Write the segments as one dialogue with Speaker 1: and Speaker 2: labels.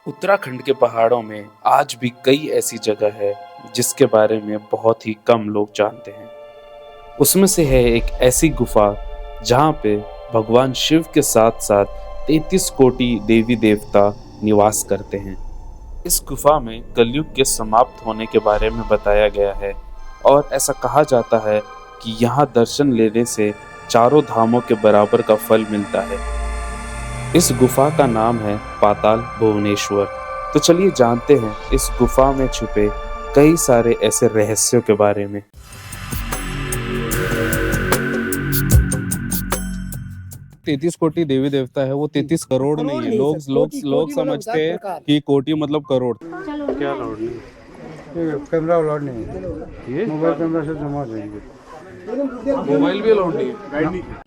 Speaker 1: उत्तराखंड के पहाड़ों में आज भी कई ऐसी जगह है जिसके बारे में बहुत ही कम लोग जानते हैं। उसमें से है एक ऐसी गुफा जहाँ पे भगवान शिव के साथ साथ 33 कोटि देवी देवता निवास करते हैं। इस गुफा में कलयुग के समाप्त होने के बारे में बताया गया है और ऐसा कहा जाता है कि यहाँ दर्शन लेने से चारों धामों के बराबर का फल मिलता है। इस गुफा का नाम है पाताल भुवनेश्वर। तो चलिए जानते हैं इस गुफा में छुपे कई सारे ऐसे रहस्यों के बारे में।
Speaker 2: 33 कोटि देवी देवता है, वो 33 करोड़ नहीं है। लोग समझते हैं कि कोटि मतलब करोड़। क्या अलाउड नहीं है?
Speaker 3: कैमरा अलाउड नहीं है।
Speaker 2: ये
Speaker 3: मोबाइल कैमरा से जमा जाएंगे।
Speaker 2: मोबाइल भी अलाउड नहीं है, गाइड नहीं है।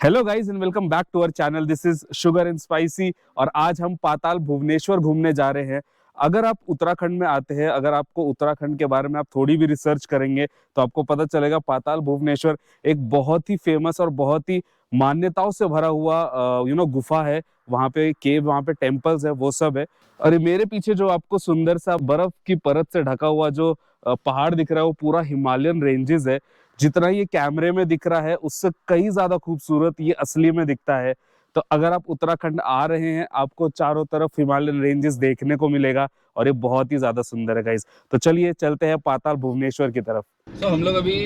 Speaker 2: Hello guys and welcome back to our channel. This is sugar and spicy और आज हम पाताल भुवनेश्वर घूमने जा रहे हैं। अगर आप उत्तराखंड में आते हैं, अगर आपको उत्तराखंड के बारे में आप थोड़ी भी रिसर्च करेंगे तो आपको पता चलेगा पाताल भुवनेश्वर एक बहुत ही फेमस और बहुत ही मान्यताओं से भरा हुआ गुफा है। वहाँ पे केव, वहाँ पे टेम्पल्स है, वो सब है। और मेरे पीछे जो आपको सुंदर सा बर्फ की परत से ढका हुआ जो पहाड़ दिख रहा है वो पूरा हिमालयन रेंजेस है। जितना ये कैमरे में दिख रहा है उससे कई ज्यादा खूबसूरत ये असली में दिखता है। तो अगर आप उत्तराखंड आ रहे हैं आपको चारों तरफ हिमालयन रेंजेस देखने को मिलेगा और ये बहुत ही ज्यादा सुंदर है गाइस। तो चलिए चलते हैं पाताल भुवनेश्वर की तरफ। तो हम लोग अभी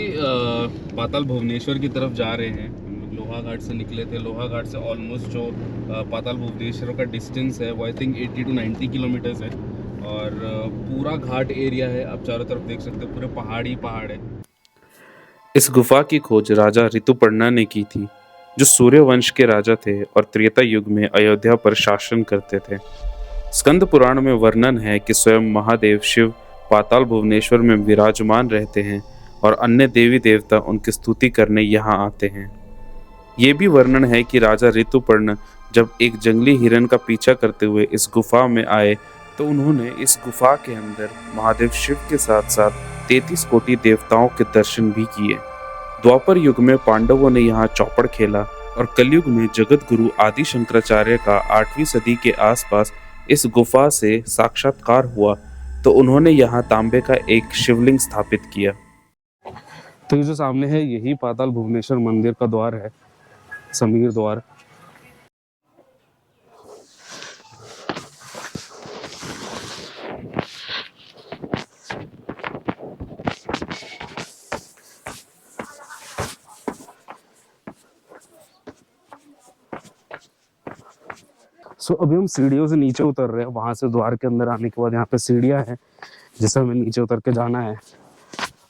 Speaker 2: पाताल भुवनेश्वर की तरफ जा रहे हैं। हम लोग लोहा घाट से निकले थे। लोहा घाट से ऑलमोस्ट जो पाताल भुवनेश्वर का डिस्टेंस है वो आई थिंक 80 to 90 किलोमीटर्स है। और पूरा घाट एरिया है, आप चारों तरफ देख सकते हो, पूरे पहाड़ ही पहाड़ है।
Speaker 1: इस गुफा की खोज राजा ऋतुपर्णा ने की थी, जो सूर्य वंश के राजा थे और त्रेता युग में अयोध्या पर शासन करते थे। स्कंद पुराण में वर्णन है कि स्वयं महादेव शिव पाताल भुवनेश्वर में विराजमान रहते हैं और अन्य देवी देवता उनकी स्तुति करने यहाँ आते हैं। ये भी वर्णन है कि राजा ऋतुपर्ण जब एक जंगली हिरण का पीछा करते हुए इस गुफा में आए तो उन्होंने इस गुफा के अंदर महादेव शिव के साथ साथ 33 कोटि देवताओं के दर्शन भी किए। द्वापर युग में पांडवों ने यहाँ चौपड़ खेला और कलयुग में जगत गुरु आदि शंकराचार्य का 8वीं सदी के आसपास इस गुफा से साक्षात्कार हुआ तो उन्होंने यहाँ तांबे का एक शिवलिंग स्थापित किया।
Speaker 2: तो ये जो सामने है यही पाताल भुवनेश्वर मंदिर का द्वार है, समीर द्वार। अभी हम सीढ़ियों से नीचे उतर रहे हैं। वहां से द्वार के अंदर आने के बाद यहाँ पे सीढ़ियाँ हैं जिसे हमें नीचे उतर के जाना है।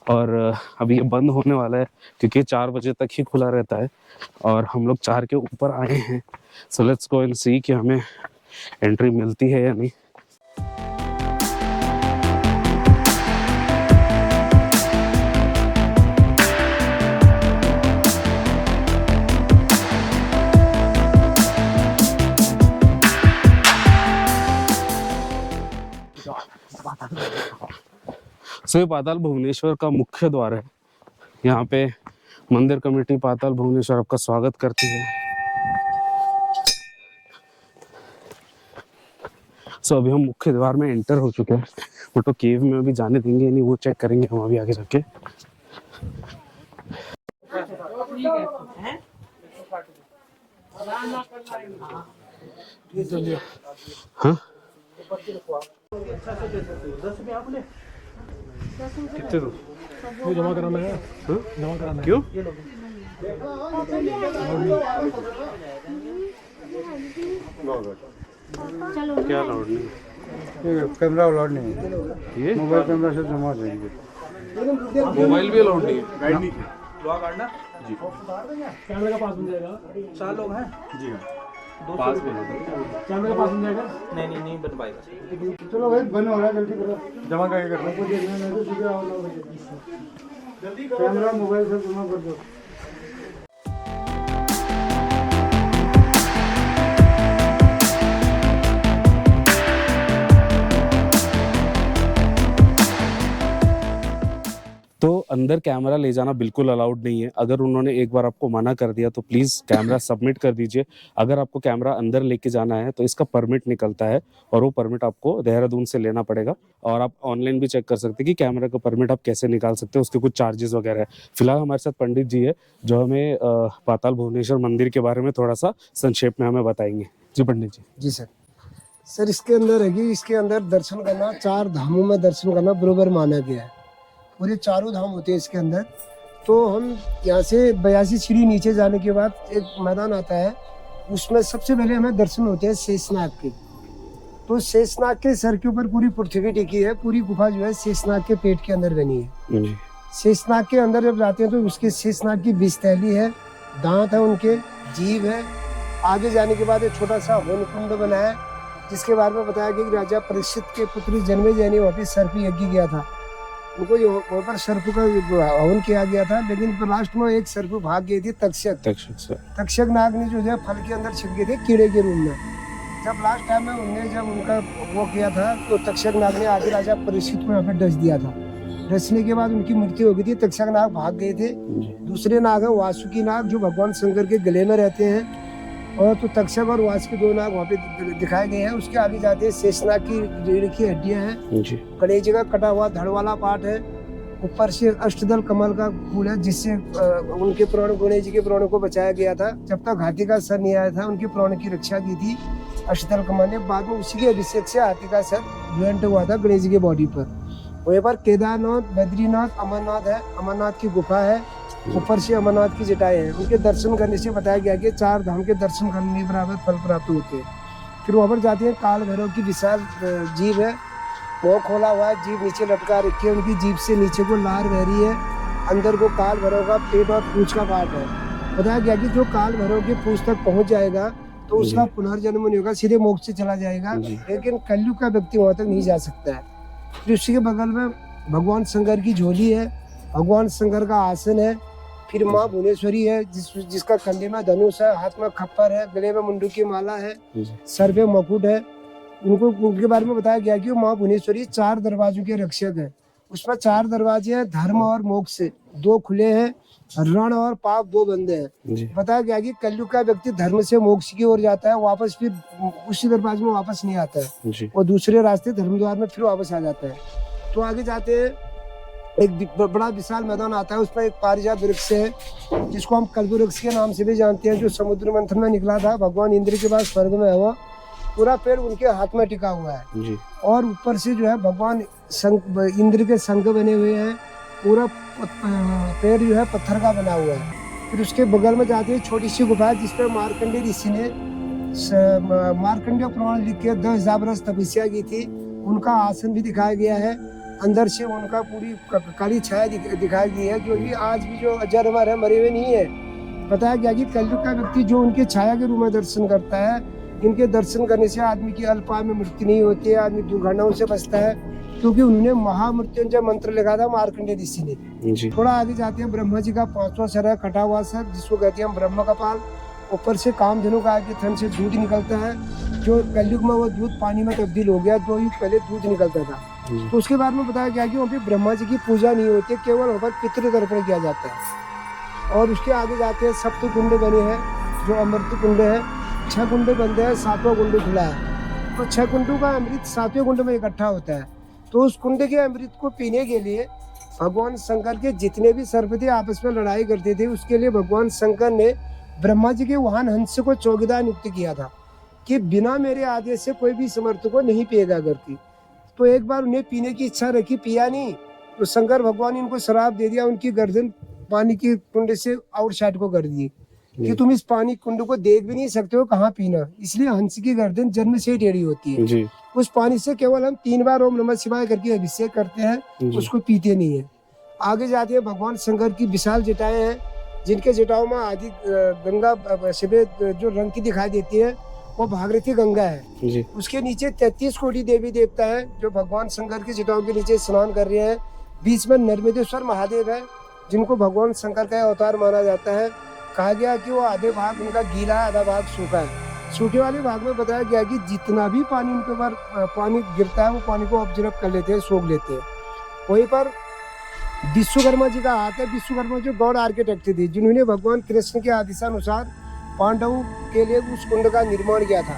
Speaker 2: और अभी ये बंद होने वाला है क्योंकि 4 बजे तक ही खुला रहता है और हम लोग 4 के ऊपर आए हैं। सो लेट्स गो एंड सी कि हमें एंट्री मिलती है या नहीं। ये पाताल भुवनेश्वर का मुख्य द्वार है। यहाँ पे मंदिर कमेटी पाताल भुवनेश्वर आपका स्वागत करती है। अभी हम मुख्य द्वार में एंटर हो चुके हैं। वो तो केव में अभी जाने देंगे नहीं, वो चेक करेंगे हम अभी आगे जाके। हाँ कितने दो वो जमा कराना है? जमा कराना क्यों? क्या अलाउड नहीं है?
Speaker 3: कैमरा अलाउड नहीं है।
Speaker 2: ये
Speaker 3: मोबाइल कैमरा से जमा जाएंगे।
Speaker 2: मोबाइल भी अलाउड नहीं है, गाइड नहीं है।
Speaker 4: लोहा काटना
Speaker 2: जी
Speaker 4: कैमरे का पास बन जाएगा। 4 लोग हैं
Speaker 2: जी पास में
Speaker 4: कैमरे का पास बन जाएगा। नहीं बन पाएगा।
Speaker 3: चलो भाई बंद हो रहा है, जल्दी करो।
Speaker 4: जमा करके कर
Speaker 3: आपको देखना है तो सीधे आओ 9 बजे। जल्दी करो, कैमरा मोबाइल से जमा कर दो।
Speaker 2: अंदर कैमरा ले जाना बिल्कुल अलाउड नहीं है। अगर उन्होंने एक बार आपको मना कर दिया तो प्लीज़ कैमरा सबमिट कर दीजिए। अगर आपको कैमरा अंदर लेके जाना है तो इसका परमिट निकलता है और वो परमिट आपको देहरादून से लेना पड़ेगा। और आप ऑनलाइन भी चेक कर सकते हैं कि कैमरा का परमिट आप कैसे निकाल सकते हैं, उसके कुछ चार्जेस वगैरह है। फिलहाल हमारे साथ पंडित जी है जो हमें पाताल भुवनेश्वर मंदिर के बारे में थोड़ा सा संक्षेप में हमें बताएंगे। जी पंडित जी।
Speaker 3: जी सर इसके अंदर है कि इसके अंदर दर्शन करना, 4 धामों में दर्शन करना बरोबर माना गया है। पूरे चारों धाम होते हैं इसके अंदर। तो हम यहाँ से 82 सीढ़ी नीचे जाने के बाद एक मैदान आता है, उसमें सबसे पहले हमें दर्शन होते हैं शेषनाग के। तो शेषनाग के सर के ऊपर पूरी पृथ्वी टिकी है। पूरी गुफा जो है शेषनाग के पेट के अंदर बनी है। शेषनाग के अंदर जब जाते हैं तो उसके शेषनाग की 20 थैली है, दांत है, उनके जीभ है। आगे जाने के बाद एक छोटा सा हवन कुंड बना है, जिसके बारे में बताया गया कि राजा परीक्षित के पुत्री जन्मेजय ने वहाँ पे सर्प यज्ञ किया था। उनको वहाँ पर सर्प का हवन किया गया था, लेकिन लास्ट में एक सर्प भाग गई थी, तक्षक नाग ने जो है फल के अंदर छिप गए थे कीड़े के रूप में। जब लास्ट टाइम में उन्होंने जब उनका वो किया था तो तक्षक नाग ने आगे राजा परीक्षित को यहाँ पे डस दिया था। डसने के बाद उनकी मृत्यु हो गई थी। तक्षक नाग भाग गए थे। दूसरे नाग है वासुकी नाग, जो भगवान शंकर के गले में रहते हैं। और तो तक्षक और वासुकी 2 नाग वहाँ पे दिखाए गए हैं। उसके आगे जाते हैं शेषनाग की रीढ़ की हड्डियां हैं, गणेश जी का कटा हुआ धड़ वाला पार्ट है, ऊपर से अष्टदल कमल का फूल है, जिससे उनके प्राण, गणेश जी के प्राणों को बचाया गया था। जब तक हाथी का सर नहीं आया था उनके प्राण की रक्षा की थी अष्टदल कमल ने। बाद में उसी के अभिषेक से हाथी का सर ज्वाइंट हुआ था गणेश जी के बॉडी पर। वहीं पर केदारनाथ, बद्रीनाथ, अमरनाथ है, अमरनाथ की गुफा है, ऊपर से अमरनाथ की जटाएं हैं। उनके दर्शन करने से बताया गया कि 4 धाम के दर्शन करने के बराबर फल प्राप्त होते हैं। फिर वहाँ पर जाते हैं, काल भैरव की विशाल जीभ है, वो खोला हुआ है, जीभ नीचे लटका रखी है, उनकी जीभ से नीचे को लार बह रही है, अंदर को काल भैरव का पेट और पूंछ का पार्ट है। बताया गया कि जो काल भैरव के पूंछ तक पहुँच जाएगा तो उसका पुनर्जन्म नहीं होगा, सीधे मोक्ष से चला जाएगा। लेकिन कलयुग का व्यक्ति वहाँ तक नहीं जा सकता है। फिर उसी के बगल में भगवान शंकर की झोली है, भगवान शंकर का आसन है। फिर माँ भुवनेश्वरी है, जिसका कंधे में धनुष है, हाथ में खप्पर है, गले में मुंडू की माला है, सर पे मुकुट है। उनके बारे में बताया गया कि वो माँ भुवनेश्वरी 4 दरवाजों के रक्षक है। उसमें 4 दरवाजे हैं, धर्म और मोक्ष 2 खुले हैं, रण और पाप 2 बंद हैं। बताया गया कि कलयुग का व्यक्ति धर्म से मोक्ष की ओर जाता है, वापस फिर उसी दरवाजे में वापस नहीं आता है, और दूसरे रास्ते धर्म द्वार में फिर वापस आ जाता है। तो आगे जाते हैं, एक बड़ा विशाल मैदान आता है, उसमें एक पारिजात वृक्ष है, जिसको हम कल्प वृक्ष के नाम से भी जानते हैं, जो समुद्र मंथन में निकला था, भगवान इंद्र के पास स्वर्ग में है। वो पूरा पेड़ उनके हाथ में टिका हुआ है, और ऊपर से जो है भगवान इंद्र के शंख बने हुए हैं। पूरा पेड़ जो है पत्थर का बना हुआ है। फिर उसके बगल में जाते हैं, छोटी सी गुफा है, जिसपे मार्कंडेय ऋषि ने मार्कंडेय पुराण लिख के 10,000 वर्ष तपस्या की थी। उनका आसन भी दिखाया गया है, अंदर से उनका पूरी काली छाया दिखाई गई है, क्योंकि आज भी जो अजर अमर है, मरे हुए नहीं है। बताया गया कि कलयुग का व्यक्ति जो उनके छाया के रूप में दर्शन करता है, इनके दर्शन करने से आदमी की अल्पायु में मृत्यु नहीं होती है, आदमी दुर्घटनाओं से बचता है, क्योंकि उन्होंने महामृत्युंजय मंत्र लिखा था मार्कंडेय ऋषि ने। थोड़ा आगे जाते हैं, ब्रह्मा जी का 5वां सर है, कटा हुआ सर, जिसको कहते हैं हम ब्रह्म कपाल। ऊपर से कामधेनु का आगे थन से दूध निकलता है, जो कलयुग में वो दूध पानी में तब्दील हो गया, 2 युग पहले दूध निकलता था। तो उसके बाद में बताया गया कि वहाँ पे ब्रह्मा जी की पूजा नहीं होती, केवल वहाँ पर पितृ तर्पण किया जाता है। और उसके आगे जाते हैं, सप्त कुंड बने हैं, जो अमृत कुंड है, 6 कुंड बंद है, 7वां कुंड खुला है। तो 6 कुंडों का अमृत 7वें कुंड में इकट्ठा होता है। तो उस कुंड के अमृत को पीने के लिए भगवान शंकर के जितने भी सर्प थे आपस में लड़ाई करते थे, उसके लिए भगवान शंकर ने ब्रह्मा जी के वाहन हंस को चौकीदार नियुक्त किया था, कि बिना मेरे आदेश से कोई भी समर्थ को नहीं पिएगा करती। तो एक बार उन्हें पीने की इच्छा रखी, पिया नहीं, तो शंकर भगवान ने उनको शराब दे दिया, उनकी गर्दन पानी की कुंड से आउटसाइड को कर दी, कि तुम इस पानी कुंड को देख भी नहीं सकते हो, कहाँ पीना। इसलिए हंस की गर्दन जन्म से ही टेढ़ी होती है जी। उस पानी से केवल हम 3 बार ओम नमः शिवाय करके अभिषेक करते हैं, उसको पीते नहीं है। आगे जाते हैं, भगवान शंकर की विशाल जटाएं हैं, जिनके जटाओं में आदि गंगा सफेद जो रंग की दिखाई देती है, वो भागीरथी गंगा है जी। उसके नीचे 33 कोटि देवी देवता है, जो भगवान शंकर की जटाओं के नीचे स्नान कर रहे हैं। बीच में नर्मदेश्वर महादेव है, जिनको भगवान शंकर का अवतार माना जाता है। कहा गया कि वो आधे भाग उनका गीला है, आधा भाग सूखा है। सूखे वाले भाग में बताया गया कि जितना भी पानी उनके ऊपर पानी गिरता है, वो पानी को ऑब्जर्व कर लेते हैं, सोख लेते हैं। वहीं पर विश्वकर्मा जी का हाथ है। विश्वकर्मा जो गॉड आर्किटेक्ट थे, जिन्होंने भगवान कृष्ण के आदेशानुसार पांडवों के लिए उस कुंड का निर्माण किया था।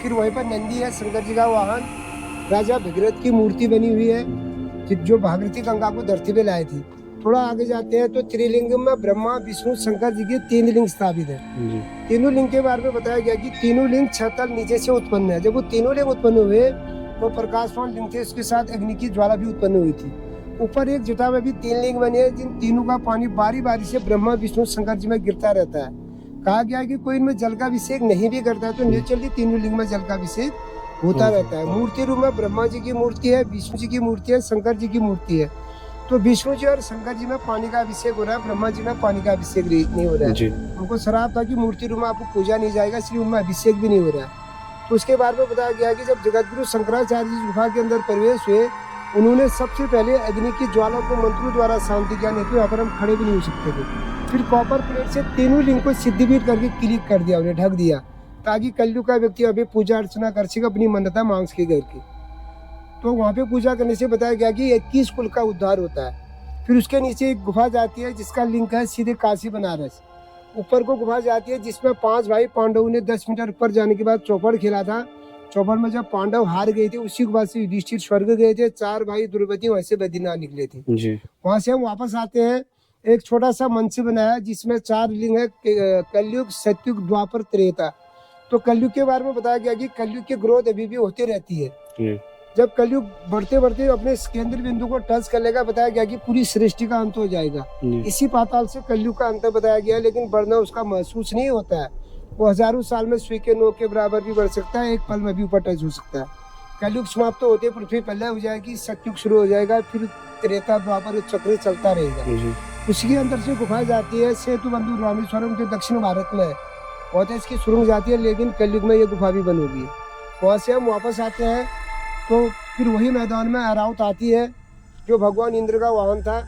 Speaker 3: फिर वहीं पर नंदी है, शंकर जी का वाहन। राजा भगीरथ की मूर्ति बनी हुई है जो भागीरथी गंगा को धरती पे लाए थी। थोड़ा आगे जाते हैं तो त्रिलिंग में ब्रह्मा विष्णु शंकर जी के 3 लिंग स्थापित है।
Speaker 1: जी
Speaker 3: तीनों लिंग के बारे में बताया गया कि तीनों लिंग छतल नीचे से उत्पन्न है। जब वो तीनों लिंग उत्पन्न हुए तो प्रकाशवान लिंग थे, उसके साथ अग्नि की ज्वाला भी उत्पन्न हुई थी। ऊपर एक जटा में भी 3 लिंग बने हैं, जिन तीनों का पानी बारी बारी से ब्रह्मा विष्णु शंकर जी में गिरता रहता है। कहा गया है कि कोई इनमें जल का अभिषेक नहीं भी करता है तो नेचुरली तीनों लिंग में जल का अभिषेक होता रहता है। मूर्ति रूप में ब्रह्मा जी की मूर्ति है, विष्णु जी की मूर्ति है, शंकर जी की मूर्ति है। तो विष्णु जी और शंकर जी में पानी का अभिषेक हो रहा है, ब्रह्मा जी में पानी का अभिषेक नहीं हो रहा है।
Speaker 1: जी
Speaker 3: उनको श्राप था कि मूर्ति रूप में आपको पूजा नहीं जाएगा, इसलिए उनमें अभिषेक भी नहीं हो रहा है। तो उसके बारे में बताया गया कि जब जगतगुरु शंकराचार्य जी गुफा के अंदर प्रवेश हुए, उन्होंने सबसे पहले अग्नि की ज्वाला को मंत्रों द्वारा शांति किया, नहीं तो यहाँ पर हम खड़े भी नहीं हो सकते थे। फिर कॉपर प्लेट से तीनों लिंग को सिद्धिपीठ करके क्लिक कर दिया, उन्हें ढक दिया, ताकि कलयुग का व्यक्ति अभी पूजा अर्चना कर सके, अपनी मन्नता मांग सके करके। तो वहाँ पे पूजा करने से बताया गया कि 21 कुल का उद्धार होता है। फिर उसके नीचे एक गुफा जाती है जिसका लिंक है सीधे काशी बनारस। ऊपर को गुफा जाती है जिसमें 5 भाई पांडवों ने 10 मीटर ऊपर जाने के बाद चौपड़ खेला था। चौपड़ में जब पांडव हार गए थे, उसी गुफा से युधिष्ठिर स्वर्ग गए थे। 4 भाई द्रौपदी वहां से बद्रीनाथ निकले थे।
Speaker 1: जी
Speaker 3: वहां से हम वापस आते हैं, एक छोटा सा मंच बनाया जिसमें 4 लिंग है, कलयुग, सतयुग, द्वापर, त्रेता। तो कलयुग के बारे में बताया गया कि कलयुग की ग्रोथ अभी भी होती रहती है।
Speaker 1: जी
Speaker 3: जब कलयुग बढ़ते बढ़ते अपने केंद्र बिंदु को टच कर लेगा, बताया गया कि पूरी सृष्टि का अंत हो जाएगा।
Speaker 1: जी
Speaker 3: इसी पाताल से कलयुग का अंत बताया गया है, लेकिन बढ़ना उसका महसूस नहीं होता है। वो हजारों साल में सुई के नोक के बराबर भी बढ़ सकता है, एक पल में भी ऊपर टच हो सकता है। कलयुग समाप्त तो होते पृथ्वी पहले हो जाएगी, सतयुग शुरू हो जाएगा, फिर त्रेता द्वापर चक्र चलता रहेगा।
Speaker 1: जी
Speaker 3: उसी के अंदर से गुफा जाती है सेतु बंधु रामेश्वरम, जो दक्षिण भारत में है। बहुत है इसकी सुरंग जाती है, लेकिन कलयुग में ये गुफा भी बन होगी। वहाँ से हम वापस आते हैं तो फिर वही मैदान में अरावत आती है, जो भगवान इंद्र का वाहन था,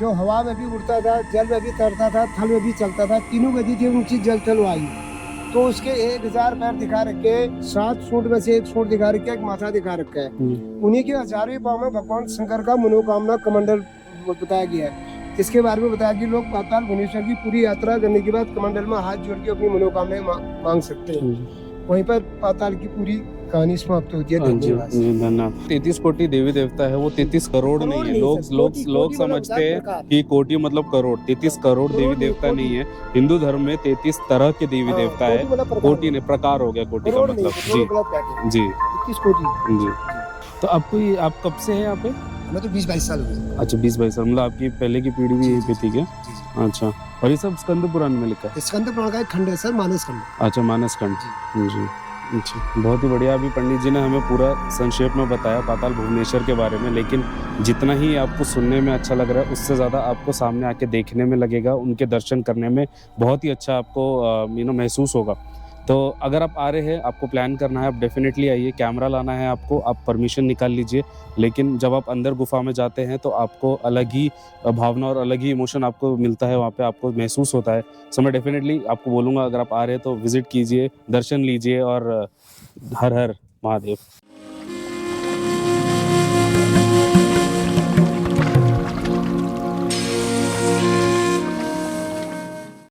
Speaker 3: जो हवा में भी उड़ता था, जल में भी तैरता था, थल में भी चलता था। तीनों गति थी उनकी, जल थल वायु। तो उसके 1000 पैर दिखा रखे, 7 सूंड में से 1 सूंड दिखा रखा है, एक माथा दिखा रखा है। उन्हीं के 1000वें पांव में भगवान शंकर का मनोकामना कमंडल बताया गया है, जिसके बारे में बताया कि लोग पाताल भुवनेश्वर की पूरी यात्रा करने के बाद कमंडल में हाथ जोड़ के अपनी मनोकामनाएं मांग सकते हैं। वहीं पर पाताल की पूरी कहानी समाप्त होती है। धन्यवाद।
Speaker 1: धन्यवाद। 33 कोटि देवी देवता है, वो 33 करोड़ नहीं है। लोग समझते हैं कि कोटि मतलब करोड़। 33 करोड़ देवी देवता नहीं है। हिंदू धर्म में 33 तरह के देवी देवता है। कोटि ने प्रकार हो गया, कोटि का मतलब। जी जी
Speaker 3: 21 कोटि।
Speaker 1: जी। तो आप कब से है यहाँ पे?
Speaker 3: मैं तो 20-22 साल हो गए।
Speaker 1: अच्छा 20-22 साल, मतलब आपकी पहले की पीढ़ी भी यहीं पे थी क्या? अच्छा, और ये सब स्कंद पुराण में लिखा है?
Speaker 3: स्कंद पुराण का एक खंड है सर, मानस खंड।
Speaker 1: अच्छा, मानस खंड। जी अच्छा, बहुत ही बढ़िया। अभी पंडित जी ने हमें पूरा संक्षेप में बताया पाताल भुवनेश्वर के बारे में, लेकिन जितना ही आपको सुनने में अच्छा लग रहा है, उससे ज़्यादा आपको सामने आके देखने में लगेगा, उनके दर्शन करने में बहुत ही अच्छा आपको महसूस होगा। तो अगर आप आ रहे हैं, आपको प्लान करना है, आप डेफिनेटली आइए। कैमरा लाना है आपको, आप परमिशन निकाल लीजिए। लेकिन जब आप अंदर गुफा में जाते हैं तो आपको अलग ही भावना और अलग ही इमोशन आपको मिलता है, वहाँ पे आपको महसूस होता है। सो मैं डेफिनेटली आपको बोलूँगा, अगर आप आ रहे हैं तो विजिट कीजिए, दर्शन लीजिए और हर हर महादेव।